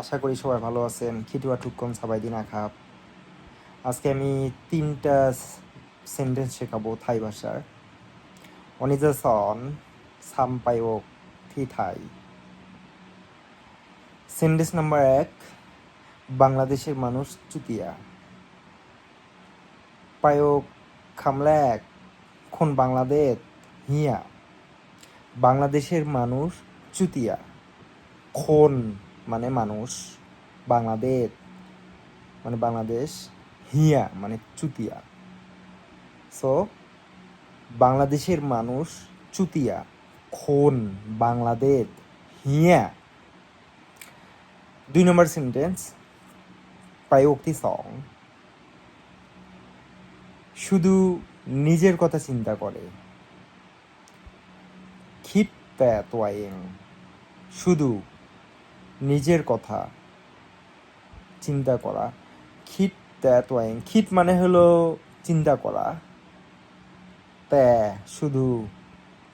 আশা করি সবাই ভালো আছেন। খিটুয়া টুকন সাবাই দিন আখাপ। আজকে আমি 3টা সেন্টেন্স শেখাবো থাই ভাষার। অনিজা সন সামপায়ক থি থাই। সেন্টেন্স নাম্বার 1, বাংলাদেশের মানুষ চুতিয়া। পায়ক খামলাক খন বাংলাদেশ হিয়া। বাংলাদেশের মানুষ চুতিয়া। খন মানে মানুষ, বাংলাদেশ মানে বাংলাদেশ, হিয়া মানে চুতিয়া। সো বাংলাদেশের মানুষ চুতিয়া, খন বাংলাদেশ হিয়া। 2 নম্বর সেন্টেন্স, প্রায়োক্তি সং, শুধু নিজের কথা চিন্তা করে। খিট তোয়াইং, শুধু নিজের কথা চিন্তা করা। খিট তোয়াইং, খিট মানে হলো চিন্তা করা, তে শুধু,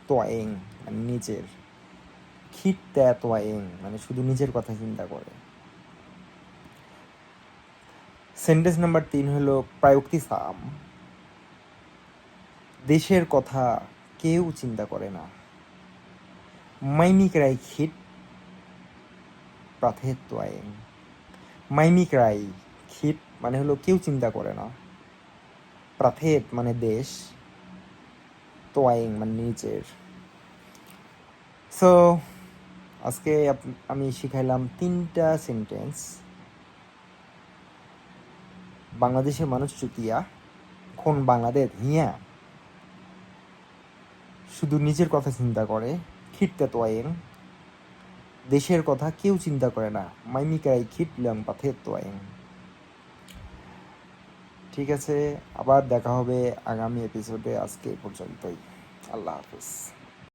তোয়াইং মানে নিজের। খিট তোয়াইং মানে শুধু নিজের কথা চিন্তা করে। সেন্টেন্স নাম্বার 3 হলো প্রায়োক্তি সাম, দেশের কথা কেউ চিন্তা করে না। মাইমিকরাই খিট প্রাথের তোয়াইং। মাইমিকরাই খিট মানে হলো কেউ চিন্তা করে না, প্রাথেত মানে দেশ, তোয়াইং মানে নিজের। সো আজকে আমি শিখাইলাম 3টা সেন্টেন্স। বাংলাদেশের মানুষ চুতিয়া, খন বাংলাদেশ হিয়া, শুধু নিজের কথা চিন্তা করে। খিটতে তোয়াইং, দেশের কথা কেউ চিন্তা করে না। মাইমিকাই খিট লং পাথে তোয়াইং। ঠিক আছে, আবার দেখা হবে আগামী এপিসোডে। আজকে পর্যন্তই। আল্লাহ হাফিজ।